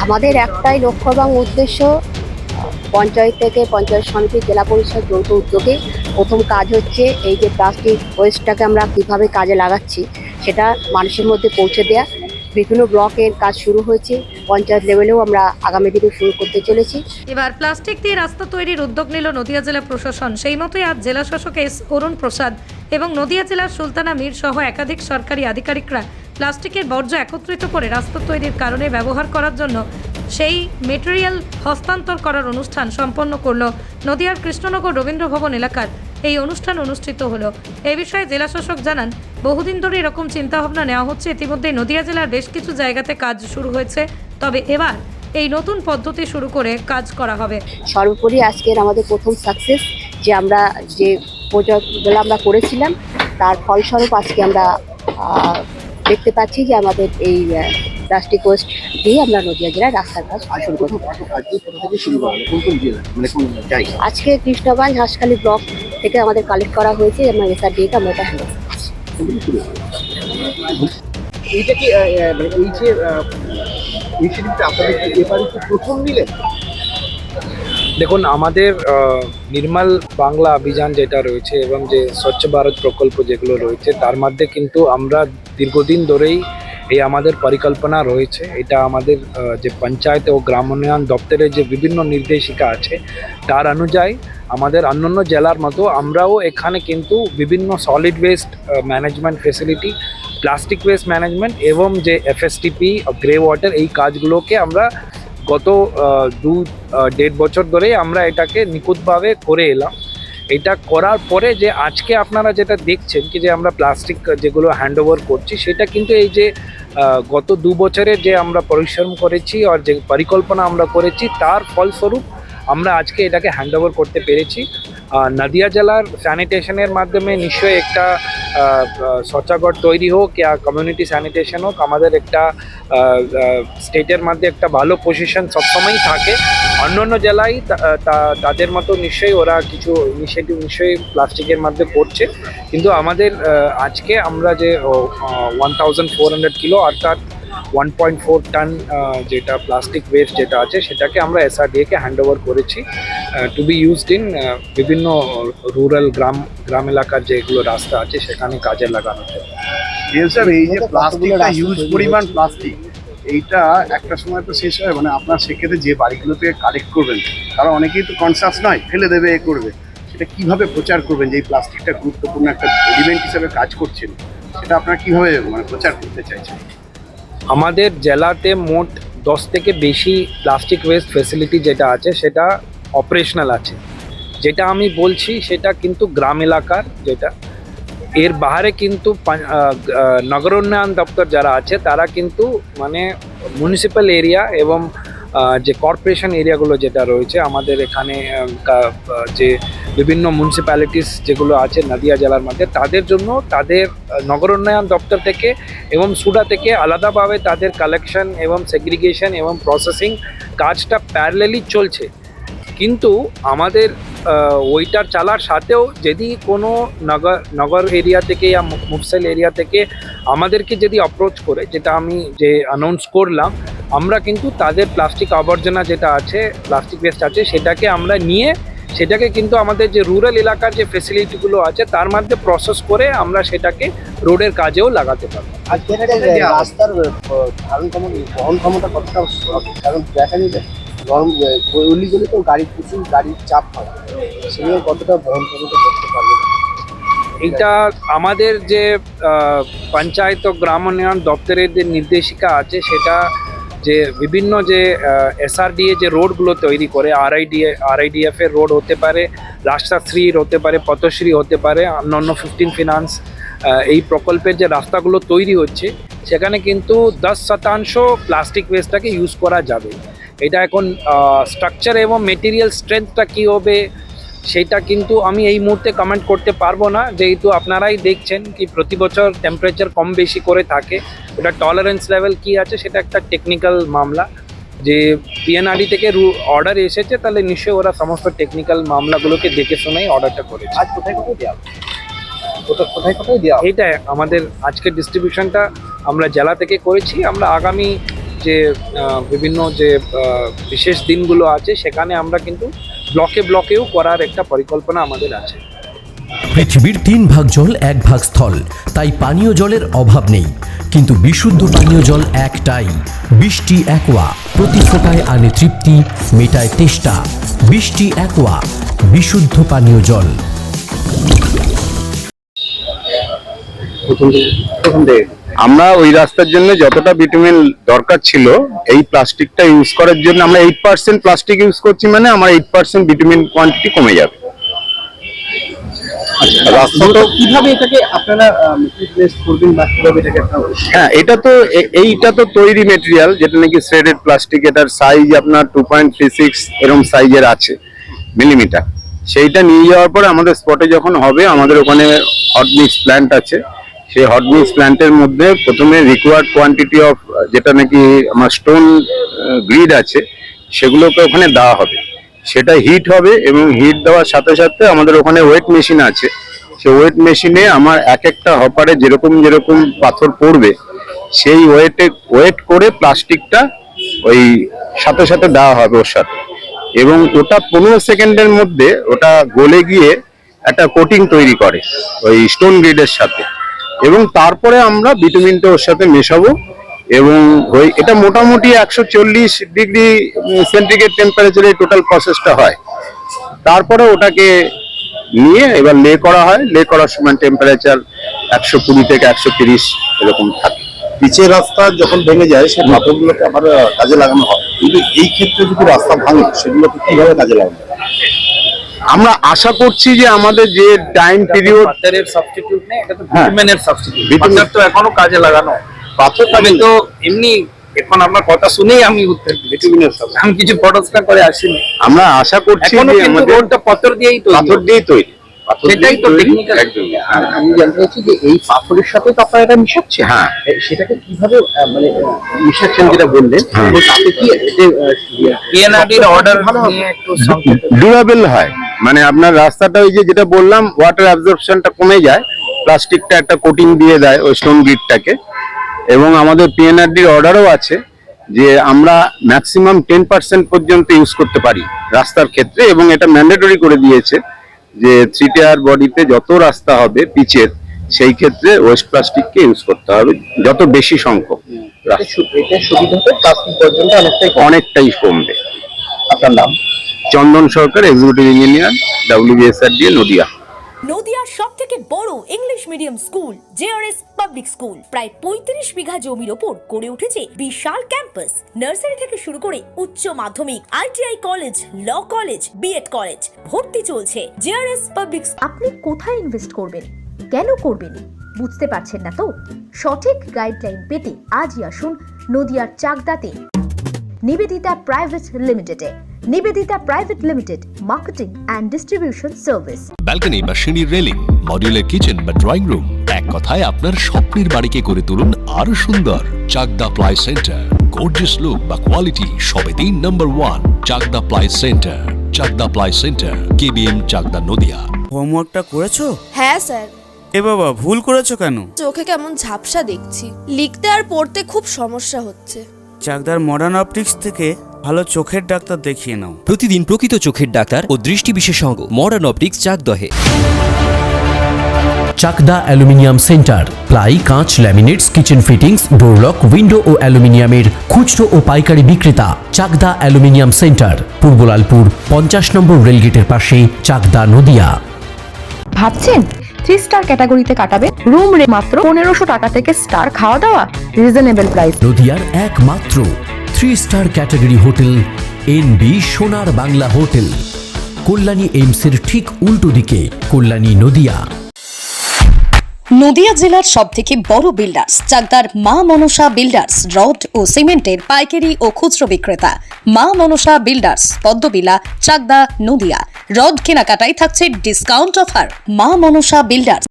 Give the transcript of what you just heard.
আমাদের একটাই লক্ষ্য এবং উদ্দেশ্য, পঞ্চায়েত থেকে পঞ্চায়েত সমিতি জেলা পরিষদ যৌথ উদ্যোগে প্রথম কাজ হচ্ছে এই যে প্লাস্টিক ওয়েস্টটাকে আমরা কীভাবে কাজে লাগাচ্ছি সেটা মানুষের মধ্যে পৌঁছে দেওয়া। বিভিন্ন ব্লকের কাজ শুরু হয়েছে, পঞ্চায়েত লেভেলেও আমরা আগামী দিনে শুরু করতে চলেছি। এবার প্লাস্টিক দিয়ে রাস্তা তৈরির উদ্যোগ নিল নদিয়া জেলা প্রশাসন। সেই মতোই আজ জেলা শাসক এস অরুণ প্রসাদ এবং নদিয়া জেলার সুলতানা মীর সহ একাধিক সরকারি আধিকারিকরা প্লাস্টিকের বর্জ্য একত্রিত করে রাস্তা তৈরির কারণে ব্যবহার করার জন্য সেই মেটেরিয়াল হস্তান্তর করার অনুষ্ঠান সম্পন্ন করল নদিয়ার কৃষ্ণনগর রবীন্দ্র ভবন এলাকার। এই অনুষ্ঠান অনুষ্ঠিত হলো। এ বিষয়ে জেলা শাসক জানান, বহুদিন ধরে এরকম চিন্তাভাবনা নেওয়া হচ্ছে। ইতিমধ্যে নদিয়া জেলার বেশ কিছু জায়গাতে কাজ শুরু হয়েছে, তবে এবার এই নতুন পদ্ধতি শুরু করে কাজ করা হবে। সর্বোপরি আজকের আমাদের প্রথম সাকসেস যে আমরা যে প্রজেক্টগুলো আমরা করেছিলাম তার ফলস্বরূপ আজকে আমরা দেখতে পাচ্ছি যে আমাদের এই প্লাস্টিক ওয়েস্ট দিয়ে আমরা নদিয়া জেলায় রাস্তার কাজ শুরু করব। আজকে কৃষ্ণগঞ্জ হাঁসখালি ব্লক থেকে আমাদের কালেক্ট করা হয়েছে এবং SRDA-কে আমরা এটা হ্যান্ডেল করছি। এইটা কি এই যে ইনিশিয়েটিভটা আপনাদের এবারে কি প্রথম নিলেন? দেখুন, আমাদের নির্মল বাংলা অভিযান যেটা রয়েছে এবং যে স্বচ্ছ ভারত প্রকল্প যেগুলো রয়েছে তার মধ্যে কিন্তু আমরা দীর্ঘদিন ধরেই এই আমাদের পরিকল্পনা রয়েছে। এটা আমাদের যে পঞ্চায়েত ও গ্রাম উন্নয়ন দপ্তরের যে বিভিন্ন নির্দেশিকা আছে তার অনুযায়ী আমাদের অন্যান্য জেলার মতো আমরাও এখানে কিন্তু বিভিন্ন solid waste management facility, plastic waste management এবং যে FSTP গ্রে ওয়াটার এই কাজগুলোকে আমরা গত 2-1.5 বছর ধরে আমরা এটাকে নিখুঁতভাবে করে এলাম। এটা করার পরে যে আজকে আপনারা যেটা দেখছেন কি যে আমরা প্লাস্টিক যেগুলো হ্যান্ড ওভার করছি সেটা কিন্তু এই যে গত 2 বছরের যে আমরা পরিশ্রম করেছি আর যে পরিকল্পনা আমরা করেছি তার ফলস্বরূপ আমরা আজকে এটাকে হ্যান্ড ওভার করতে পেরেছি। নদিয়া জেলার স্যানিটেশনের মাধ্যমে নিশ্চয়ই একটা শৌচাগার তৈরি হোক ইয়া কমিউনিটি স্যানিটেশন হোক, আমাদের একটা স্টেটের মধ্যে একটা ভালো পজিশন সবসময়ই থাকে। অন্যান্য জেলায় তাদের মতো নিশ্চয়ই ওরা কিছু ইনিশিয়েটিভ নিশ্চয়ই প্লাস্টিকের মধ্যে করছে, কিন্তু আমাদের আজকে আমরা যে 1400 কিলো অর্থাৎ 1.4 টন যেটা প্লাস্টিক ওয়েস্ট যেটা আছে সেটাকে আমরা SRDA-কে হ্যান্ড ওভার করেছি টু বি ইউজড ইন বিভিন্ন রুরাল গ্রাম এলাকার যেগুলো রাস্তা আছে সেখানে কাজে লাগানো হবে। এই যে প্লাস্টিকটা হিউজ পরিমাণ প্লাস্টিক, এইটা একটা সময় তো শেষ হয়, মানে আপনার সেক্ষেত্রে যে বাড়িগুলো থেকে কালেক্ট করবেন তারা অনেকেই তো কনসাস নয়, ফেলে দেবে, এ করবে, সেটা কিভাবে প্রচার করবেন যে এই প্লাস্টিকটা গুরুত্বপূর্ণ একটা এলিমেন্ট হিসেবে কাজ করছেন, সেটা আপনারা কিভাবে মানে প্রচার করতে চাইছেন? আমাদের জেলাতে মোট 10 থেকে বেশি প্লাস্টিক ওয়েস্ট ফেসিলিটি যেটা আছে সেটা অপারেশনাল আছে। যেটা আমি বলছি সেটা কিন্তু গ্রাম এলাকার, যেটা এর বাইরে কিন্তু নগর উন্নয়ন দপ্তর যারা আছে তারা কিন্তু মানে মিউনিসিপ্যাল এরিয়া এবং যে কর্পোরেশন এরিয়াগুলো যেটা রয়েছে আমাদের এখানে যে বিভিন্ন মিউনিসিপ্যালিটিস যেগুলো আছে নদিয়া জেলার মধ্যে তাদের জন্য তাদের নগর উন্নয়ন দপ্তর থেকে এবং সুডা থেকে আলাদাভাবে তাদের কালেকশন এবং সেগ্রিগেশন এবং প্রসেসিং কাজটা প্যারালেলি চলছে। কিন্তু আমাদের ওইটার চালার সাথেও যদি কোনো নগর এরিয়া থেকে বা মুফসেল এরিয়া থেকে আমাদেরকে যদি অ্যাপ্রোচ করে, যেটা আমি যে অ্যানাউন্স করলাম, আমরা কিন্তু তাদের প্লাস্টিক আবর্জনা যেটা আছে, প্লাস্টিক ওয়েস্ট আছে, সেটাকে আমরা নিয়ে সেটাকে কিন্তু আমাদের যে রুরাল এলাকার যে ফেসিলিটিগুলো আছে তার মধ্যে প্রসেস করে আমরা সেটাকে রোডের কাজেও লাগাতে পারবো। রাস্তার বহন ক্ষমতা কতটা? কারণ দেখা যায় গরম অলিগলি তো প্রচুর গাড়ির চাপ হয়, সেগুলো কতটা বহন ক্ষমতা করতে পারবে? এটা আমাদের যে পঞ্চায়েত ও গ্রাম উন্নয়ন দপ্তরের যে নির্দেশিকা আছে সেটা যে বিভিন্ন যে SRDA যে রোডগুলো তৈরি করে, RIDF এর রোড হতে পারে, রাষ্ট্রশ্রীর হতে পারে, পথশ্রী হতে পারে, অন্যান্য 15 ফিনান্স এই প্রকল্পের যে রাস্তাগুলো তৈরি হচ্ছে সেখানে কিন্তু 10% প্লাস্টিক ওয়েস্টটাকে ইউজ করা যাবে। এটা এখন স্ট্রাকচার এবং মেটেরিয়াল স্ট্রেংথটা কী হবে সেটা কিন্তু আমি এই মুহূর্তে কমেন্ট করতে পারবো না, যেহেতু আপনারাই দেখছেন কি প্রতি বছর টেম্পারেচার কম বেশি করে থাকে। ওটা টলারেন্স লেভেল কি আছে সেটা একটা টেকনিক্যাল মামলা, যে PNRD থেকে অর্ডার এসেছে তাহলে নিশ্চয়ই ওরা সমস্ত টেকনিক্যাল মামলাগুলোকে দেখে শুনেই অর্ডারটা করেছে। আজ কোথায় কোথায় দেওয়া কোথায় দেওয়া এইটা আমাদের আজকের ডিস্ট্রিবিউশনটা আমরা জেলা থেকে করেছি। আমরা আগামী যে বিভিন্ন যে বিশেষ দিনগুলো আছে সেখানে আমরা কিন্তু ব্লকেও করার একটা পরিকল্পনা আমাদের আছে। পৃথিবীর 3 ভাগ জল 1 ভাগ স্থল, তাই পানীয় জলের অভাব নেই। কিন্তু বিশুদ্ধ পানীয় জল একটাই, বৃষ্টি অ্যাকোয়া। প্রতি ফোঁটায় আনে তৃপ্তি, মেটায় তেষ্টা। বৃষ্টি অ্যাকোয়া, বিশুদ্ধ পানীয় জল। আমরা ওই রাস্তার জন্য যতটা বিটুমিন দরকার ছিল এই প্লাস্টিকটা ইউজ করার জন্য আমরা 8% প্লাস্টিক ইউজ করছি, মানে আমার 8% বিটুমিন কোয়ান্টিটি কমে যাবে। রাস্তাটা কিভাবে এটাকে আপনারা রিপ্লেস করবেন বা কিভাবে এটাকে আপনারা হ্যাঁ, এইটা তো তৈরি মেটেরিয়াল, যেটা নাকি থ্রেডেড প্লাস্টিক। এটার সাইজ আপনার 2.36 এরকম সাইজের আছে মিলিমিটার। সেইটা নিয়ে যাওয়ার পরে আমাদের স্পটে যখন হবে, আমাদের ওখানে হট মিক্স প্ল্যান্ট আছে। সেই হট মিক্স প্ল্যান্টের মধ্যে প্রথমে রিকোয়ার্ড কোয়ান্টিটি অফ যেটা নাকি আমার স্টোন গ্রিড আছে সেগুলোকে ওখানে দেওয়া হবে। সেটা হিট হবে এবং হিট দেওয়ার সাথে সাথে আমাদের ওখানে ওয়েট মেশিন আছে। সেই ওয়েট মেশিনে আমার এক একটা হপারে যেরকম যেরকম পাথর পড়বে সেই ওয়েট করে প্লাস্টিকটা ওই সাথে সাথে দেওয়া হবে ওর সাথে, এবং ওটা 15 সেকেন্ডের মধ্যে ওটা গলে গিয়ে একটা কোটিং তৈরি করে ওই স্টোন গ্রিডের সাথে, এবং তারপরে আমরা বিটুমিনটা ওর সাথে মেশাবো। এবং ওই এটা মোটামুটি 140 ডিগ্রি সেন্টিগ্রেড টেম্পারেচারে টোটাল প্রসেসটা হয়। তারপরে ওটাকে নিয়ে এবার লে করা হয়। লে করার সময় টেম্পারেচার 120 থেকে 130 এরকম থাকে। পিচের রাস্তা যখন ভেঙে যায় সেই পাথরগুলোকে আবার কাজে লাগানো হয়, কিন্তু এই ক্ষেত্রে যদি রাস্তা ভাঙে সেগুলোকে কিভাবে কাজে লাগানো হয়? আমরা আশা করছি যে আমাদের যে টাইম পিরিয়ড, পাথরের সাবস্টিটিউট নেই, এটা তো হ্যাঁ। বিটুমিনের সাবস্টিটিউট। বিটুমিন। পাথর তো এখনো কাজে লাগানো। পাথর আমি তো এমনি এখন আপনার কথা শুনেই আমি উত্তর দিয়েছি। আমি কিছু পড়াশোনা করে আসিনি। আমরা আশা করছি এখনো যে কিন্তু আমাদের রোডটা পাথর দিয়েই তৈরি। পাথর দিয়েই তৈরি। পাথর সেটাই দিয়েই তো তৈরি, technical। একদমই। আমি জানতে চাইছি যে এই পাথরের সাথে তো আপনারা এটা মিশাচ্ছেন, হ্যাঁ। সেটাকে কিভাবে মানে মিশাচ্ছেন যেটা বললেন, হ্যাঁ। তো তাতে কি যে পিএনআরডির অর্ডার ভালো হবে? নিয়ে একটু সংক্ষেপে ডিউরেবল হয়, মানে আপনার রাস্তাটা ওই যে যেটা বললাম ওয়াটার অ্যাবজর্পশনটা কমে যায়, প্লাস্টিকটা একটা কোটিং দিয়ে দেয় ওই স্টোন গ্রিডটাকে। এবং আমাদের পিএনআরডির অর্ডারও আছে যে আমরা ম্যাক্সিমাম 10% পর্যন্ত ইউজ করতে পারি রাস্তার ক্ষেত্রে, এবং এটা ম্যান্ডেটরি করে দিয়েছে যে 3 টায়ার বডিতে যত রাস্তা হবে পিচের সেই ক্ষেত্রে ওয়েস্ট প্লাস্টিককে ইউজ করতে হবে যত বেশি সংখ্যক। এটা সুবিধাতে প্লাস্টিক পর্যন্ত অনেকটাই কমবে। আপনার নাম? চন্দন সরকার, এক্সিকিউটিভ ইঞ্জিনিয়ার, WBSRDA, নদিয়া। নদিয়ার সব থেকে বড় English medium school JRS public school প্রায় 35 বিঘা জমির ওপর গড়ে উঠেছে বিশাল ক্যাম্পাস। নার্সারি থেকে শুরু করে উচ্চ মাধ্যমিক, ITI college, law college, BEd college, ভর্তি চলছে জেআরএস পাবলিক। আপনি কোথায় ইনভেস্ট করবেন, কেন করবেন বুঝতে পারছেন না তো? সঠিক গাইডলাইন পেতে আজই আসুন নদিয়ার চাকদাতে নিবেদিতা প্রাইভেট লিমিটেডে। Nivedita private limited, marketing and distribution service. Balcony বা সিঁড়ির রেলিং, মডিউলার কিচেন বা ড্রয়িং রুম, এক কথায় আপনার স্বপ্নের বাড়িকে করে তুলুন আরো সুন্দর। Chakdah ply centre, gorgeous look বা কোয়ালিটি সবে 3 number 1 Chakdah ply centre. Chakdah ply centre, KBM, Chakdah, Nadia. হোমওয়ার্কটা করেছো? হ্যাঁ স্যার। এ বাবা, ভুল করেছো কেন? চোখে কেমন ঝাপসা দেখছি, লিখতে আর পড়তে খুব সমস্যা হচ্ছে। চাকদার মডার্ন অপটিক্স থেকে ভালো চোখের ডাক্তার দেখিয়ে নাও। প্রতিদিন প্রকৃত চোখের ডাক্তার ও দৃষ্টি বিশেষজ্ঞ মডার্ন অপটিক্স, চাকদহে। চাকদা অ্যালুমিনিয়াম সেন্টার, প্লাই, কাঁচ, laminates, kitchen fittings, door lock, window ও অ্যালুমিনিয়ামের খুচরো ও পাইকারি বিক্রেতা। চাকদা অ্যালুমিনিয়াম সেন্টার, পূর্ব লালপুর 50 নম্বর রেলগেটের পাশে, চাকদা, নদিয়া। ভাবছেন 3 স্টার ক্যাটাগরিতে কাটাবেন? রুম রে মাত্র 1500 টাকা থেকে স্টার, খাওয়া দাওয়া রিজনেবল প্রাইস। নদিয়ার একমাত্র 3 স্টার ক্যাটাগরি হোটেল এনবি সোনার বাংলা হোটেল, কল্যাণী এইমসের ঠিক উল্টো দিকে, কল্যাণী, নদিয়া। নদিয়া জেলার সব থেকে বড় বিল্ডার্স চাকদার মা মনসা বিল্ডার্স, রড ও সিমেন্টের পাইকারি ও খুচরো বিক্রেতা। মা মনসা বিল্ডার্স, পদ্মবিলা, চাকদা, নদিয়া। রড কেনাকাটায় থাকছে ডিসকাউন্ট অফার। মা মনসা বিল্ডার্স।